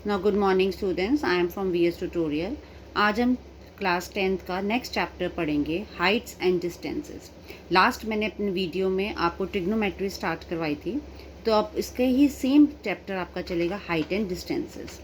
Now good morning students, I am from VS tutorial. आज हम class 10th का next chapter पढ़ेंगे, heights and distances. Last मैंने अपने वीडियो में आपको ट्रिग्नोमेट्री स्टार्ट करवाई थी, तो अब इसके ही सेम चैप्टर आपका चलेगा, हाइट एंड डिस्टेंसेस।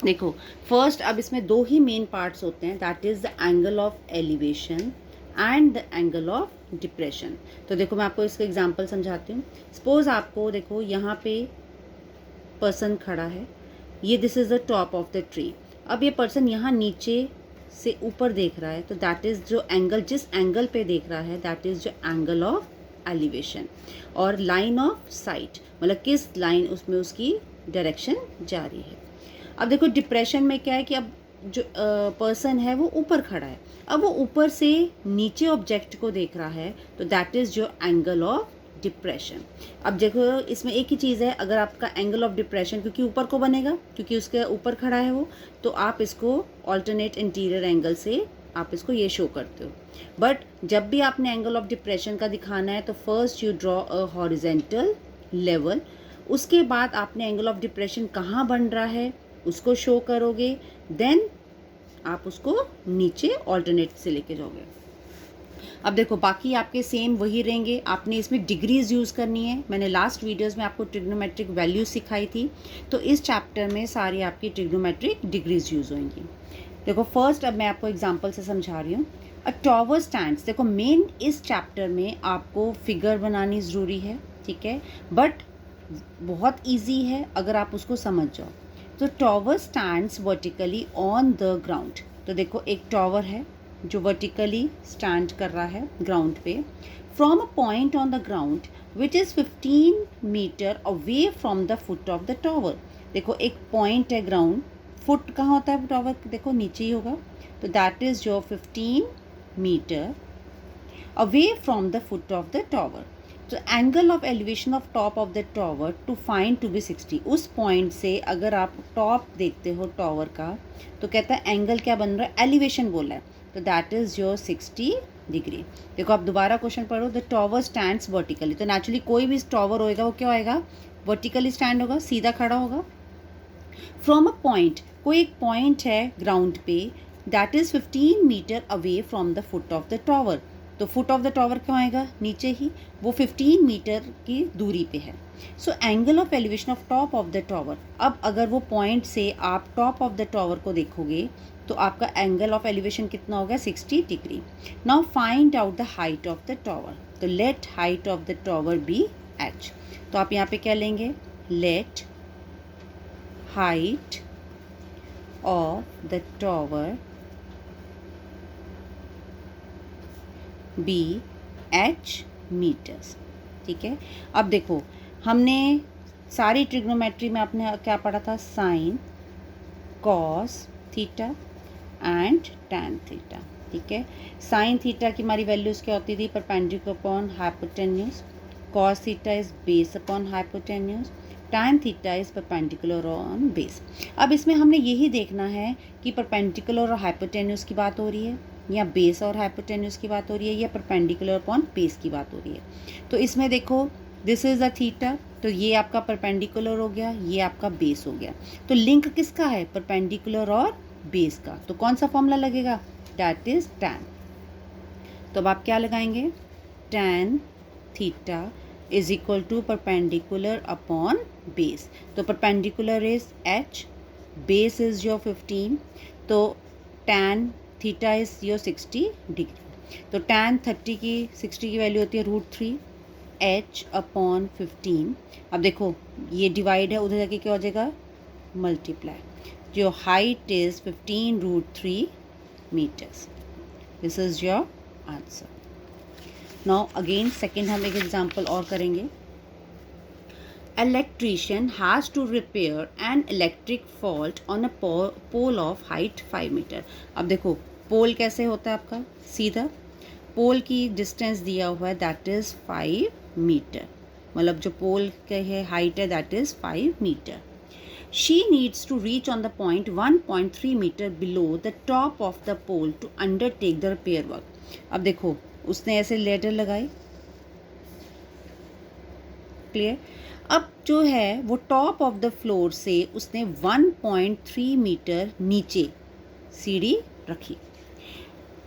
देखो, फर्स्ट अब इसमें दो ही मेन पार्ट्स होते हैं, that is the angle of elevation and the angle of depression. तो देखो, मैं आपको इसका एग्जांपल समझाती हूँ। सपोज आपको देखो, यहाँ पे पर्सन खड़ा है, ये this is the top of the tree. अब ये पर्सन यहाँ नीचे से ऊपर देख रहा है, तो दैट इज़ जो एंगल, जिस एंगल पे देख रहा है, दैट इज़ जो एंगल ऑफ एलिवेशन। और लाइन ऑफ साइट, मतलब किस लाइन उसमें उसकी डायरेक्शन जा रही है। अब देखो, डिप्रेशन में क्या है कि अब जो पर्सन है वो ऊपर खड़ा है, अब वो ऊपर से नीचे ऑब्जेक्ट को देख रहा है, तो दैट इज़ जो एंगल ऑफ डिप्रेशन। अब देखो, इसमें एक ही चीज़ है, अगर आपका एंगल ऑफ डिप्रेशन क्योंकि ऊपर को बनेगा, क्योंकि उसके ऊपर खड़ा है वो, तो आप इसको ऑल्टरनेट इंटीरियर एंगल से आप इसको ये शो करते हो। बट जब भी आपने एंगल ऑफ डिप्रेशन का दिखाना है, तो first you draw a horizontal level, उसके बाद आपने एंगल ऑफ डिप्रेशन कहाँ बन रहा है उसको शो करोगे, देन आप उसको नीचे ऑल्टरनेट से लेके जाओगे। अब देखो, बाकी आपके सेम वही रहेंगे, आपने इसमें डिग्रीज यूज़ करनी है। मैंने लास्ट वीडियोस में आपको ट्रिग्नोमेट्रिक वैल्यूज सिखाई थी, तो इस चैप्टर में सारी आपकी ट्रिग्नोमेट्रिक डिग्रीज यूज़ होंगी। देखो, फर्स्ट अब मैं आपको एग्जांपल से समझा रही हूँ। अ टॉवर स्टैंड्स, देखो मेन इस चैप्टर में आपको फिगर बनानी ज़रूरी है, ठीक है, बट बहुत ईजी है अगर आप उसको समझ जाओ। तो tower stands vertically on the ground. तो देखो, एक टॉवर है जो वर्टिकली स्टैंड कर रहा है ग्राउंड पे, from a point on the ground which is 15 metre away from the foot of the tower. देखो, एक पॉइंट है ग्राउंड, फुट कहाँ होता है टॉवर, देखो नीचे ही होगा, तो दैट इज़ जो 15 metre away from the foot of the tower. तो angle of elevation of top of the tower to find to be 60। उस पॉइंट से अगर आप टॉप देखते हो टॉवर का, तो कहता है एंगल क्या बन रहा है, एलिवेशन बोला है, तो दैट इज़ योर 60 डिग्री। देखो, आप दोबारा क्वेश्चन पढ़ो, द टॉवर स्टैंड्स वर्टिकली, तो नेचुरली कोई भी टॉवर होएगा वो क्या होएगा, वर्टिकली स्टैंड होगा, सीधा खड़ा होगा। फ्रॉम अ पॉइंट, कोई एक पॉइंट है ग्राउंड पे, that is 15 metre away from the foot of the tower. तो फुट ऑफ द टॉवर क्यों आएगा, नीचे ही, वो 15 मीटर की दूरी पे है। So angle of elevation of top of the tower, अब अगर वो पॉइंट से आप टॉप ऑफ द टॉवर को देखोगे, तो आपका एंगल ऑफ एलिवेशन कितना होगा, 60 degree. Now find out the height of the tower. तो let height of the tower be h। तो आप यहाँ पे क्या लेंगे, let height of the tower be h meters। ठीक है, अब देखो, हमने सारी ट्रिग्नोमेट्री में आपने क्या पढ़ा था, sine, cos theta and tan theta. ठीक है, साइन थीटा की हमारी वैल्यूज क्या होती थी, perpendicular upon hypotenuse, cos theta is base upon hypotenuse, tan theta is perpendicular on base. अब इसमें हमने यही देखना है कि परपेंडिकुलर और हाइपोटेन्यूज की बात हो रही है, या बेस और हाइपोटेन्यूज की बात हो रही है, या परपेंडिकुलर अपॉन बेस की बात हो रही है। तो इसमें देखो, दिस इज़ अ थीटा, तो ये आपका परपेंडिकुलर हो गया, ये आपका बेस हो गया। तो लिंक किसका है, परपेंडिकुलर और बेस का, तो कौन सा फॉर्मूला लगेगा, दैट इज टैन। तो अब आप क्या लगाएंगे, tan theta is equal to perpendicular upon base. तो perpendicular is h, base is your 15, तो tan theta is your 60 degree. तो टैन 30 की 60 की वैल्यू होती है √3 h अपॉन 15। अब देखो, ये डिवाइड है, उधर जाके क्या हो जाएगा, मल्टीप्लाई। जो height is 15 √3 metres. This is your answer. Now again second हम एक एग्जाम्पल और करेंगे। Electrician has to repair an electric fault on a pole of height 5 metre. अब देखो, पोल कैसे होता है आपका, सीधा, पोल की डिस्टेंस दिया हुआ है, दैट इज़ 5 मीटर, मतलब जो पोल का है हाइट है, that is 5 metre. She needs to reach on the point 1.3 meter below the top of the pole to undertake the repair work। अब देखो, उसने ऐसे लेडर लगाई, क्लियर। अब जो है वो टॉप ऑफ द फ्लोर से उसने 1.3 मीटर नीचे सीढ़ी रखी.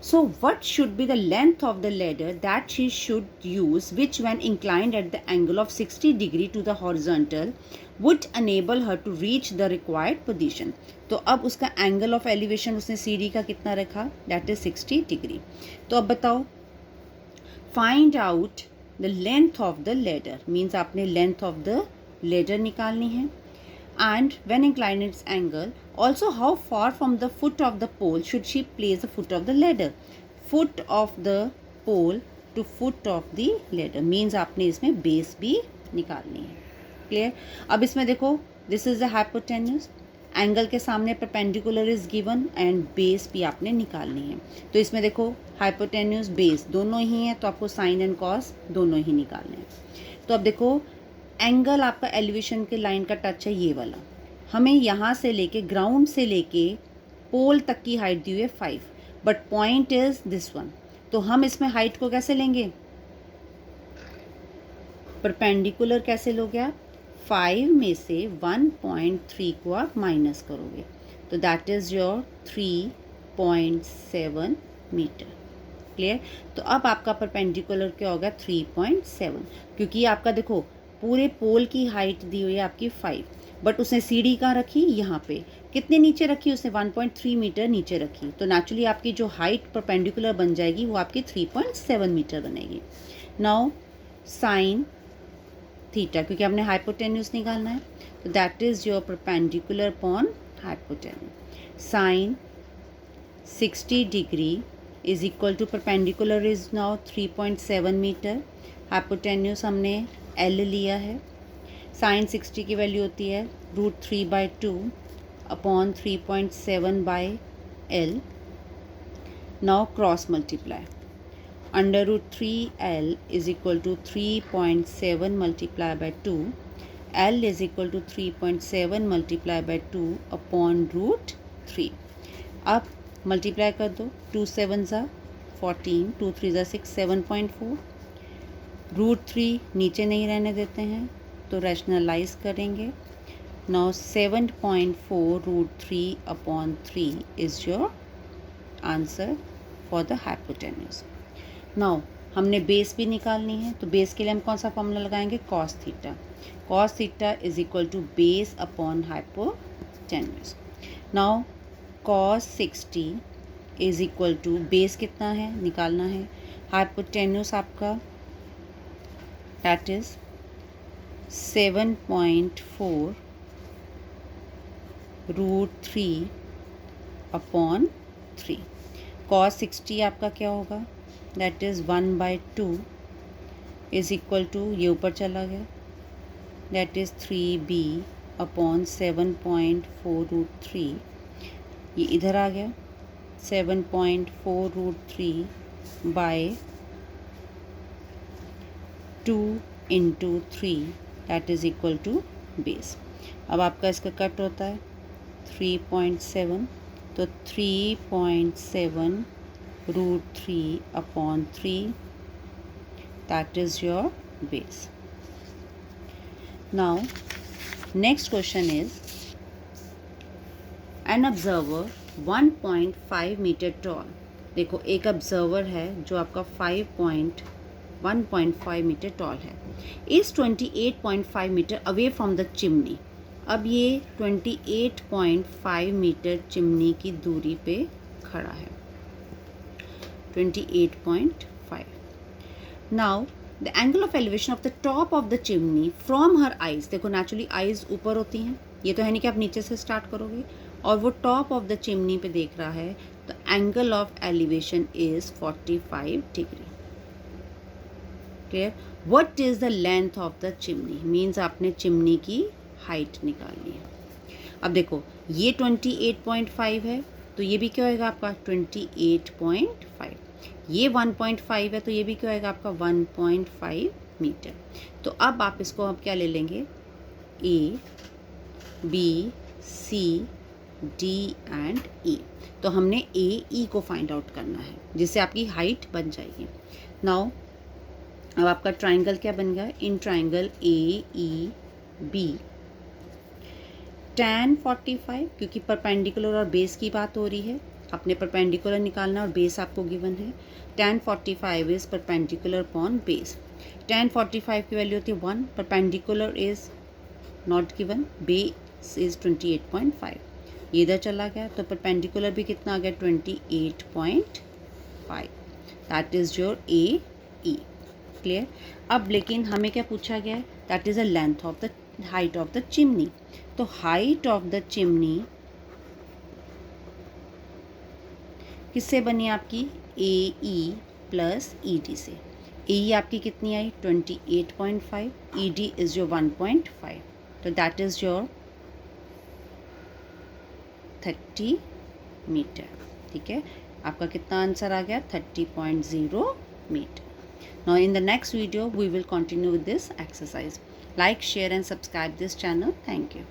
So what should be the length of the ladder that she should use, which when inclined at the angle of 60 degree to the horizontal would enable her to reach the required position. तो अब उसका angle of elevation उसने सीढ़ी का कितना रखा, that is 60 degree. तो अब बताओ, find out the length of the ladder, means आपने लेंथ ऑफ द लेडर निकालनी है. And when inclined its angle, also how far from the foot of the pole should she place the foot of the ladder. Foot of the pole to foot of the ladder means आपने इसमें base भी निकालनी है. Clear. अब इसमें देखो, this is the hypotenuse, angle के सामने perpendicular is given and base भी आपने निकालनी है. तो इसमें देखो हाइपोटेन्यूज बेस दोनों ही हैं, तो आपको साइन एंड कॉस दोनों ही निकालने हैं. तो अब देखो, एंगल आपका एलिवेशन के लाइन का टच है ये वाला, हमें यहाँ से लेके ग्राउंड से लेके पोल तक की हाइट दी हुई है 5, but point is this one. तो हम इसमें हाइट को कैसे लेंगे, परपेंडिकुलर कैसे लोगे आप, 5 में से 1.3 को आप माइनस करोगे, तो that is your 3.7 metre. Clear. तो अब आपका परपेंडिकुलर क्या होगा, 3.7, क्योंकि आपका देखो पूरे पोल की हाइट दी हुई है आपकी 5, बट उसने सीढ़ी कहाँ रखी, यहाँ पे. कितने नीचे रखी उसने, 1.3 मीटर नीचे रखी. तो नेचुरली आपकी जो हाइट परपेंडिकुलर बन जाएगी वो आपकी 3.7 मीटर बनेगी. नाउ साइन थीटा, क्योंकि हमने हाइपोटेन्यूज निकालना है, तो that is your perpendicular upon hypotenuse. Sine 60 degree is equal to perpendicular is now 3.7 metre, hypotenuse हमने L लिया है. साइन 60 की वैल्यू होती है √3/2 upon 3.7/L. Now cross multiply, √3L is equal to 3.7 multiply by 2, L is equal to 3.7 multiply by 2 upon √3. अब multiply कर दो, 2 7 14, 2 3 6, 7.4. √3 नीचे नहीं रहने देते हैं तो रैशनलाइज करेंगे. Now 7.4 √3 upon 3 is your answer for the hypotenuse. Now हमने बेस भी निकालनी है, तो बेस के लिए हम कौन सा फॉर्मूला लगाएंगे, cos theta. Cos theta is equal to base upon hypotenuse. Now cos 60 is equal to base कितना है निकालना है, हाइपोटेन्यूज आपका that is 7.4 √3 अपॉन 3. cos 60 आपका क्या होगा, that is 1/2 is equal to, ये ऊपर चला गया, दैट इज़ 3b अपॉन 7.4 √3, ये इधर आ गया 7.4 √3 by 2 into 3 that is equal to base. अब आपका इसका कट होता है 3.7, तो 3.7 √3 upon 3 that is your base. Now next question is, an observer 1.5 metre tall. देखो एक ऑब्जर्वर है जो आपका 1.5 मीटर टॉल है, is 28.5 metre away from the chimney. अब ये 28.5 मीटर चिमनी की दूरी पे खड़ा है, 28.5. Now the angle of elevation of the top of the chimney from her eyes. देखो नेचुरली आइज ऊपर होती हैं, ये तो है नहीं कि आप नीचे से स्टार्ट करोगे, और वो टॉप ऑफ द चिमनी पे देख रहा है, तो angle of elevation is 45 degree. Clear. What is the length of the chimney, means आपने चिमनी की हाइट निकालनी है. अब देखो ये 28.5 है, तो ये भी क्या होगा आपका 28.5. ये 1.5 है, तो ये भी क्या होगा आपका 1.5 मीटर. तो अब आप इसको अब क्या ले लेंगे, A, B, C, D and E. तो हमने A, E को फाइंड आउट करना है, जिससे आपकी हाइट बन जाएगी. नाउ अब आपका ट्राइंगल क्या बन गया, in triangle A, E, B tan 45, क्योंकि परपेंडिकुलर और बेस की बात हो रही है, अपने परपेंडिकुलर निकालना और बेस आपको गिवन है। tan 45 is perpendicular upon base. tan 45 की वैल्यू होती है 1, perpendicular is not given, base is 28.5। ये इधर चला गया तो परपेंडिकुलर भी कितना आ गया 28.5। That is your A E. Clear. अब लेकिन हमें क्या पूछा गया है, that is a length of the height of the chimney. तो हाइट ऑफ द चिमनी किससे बनी आपकी, ए ई प्लस ई डी से। ए ई आपकी कितनी आई 28.5, ई डी इज योर 1.5, तो दैट इज योर 30 मीटर। ठीक है, आपका कितना आंसर आ गया 30.0 metre. Now in the next video we will continue with this exercise. Like, share and subscribe this channel. Thank you.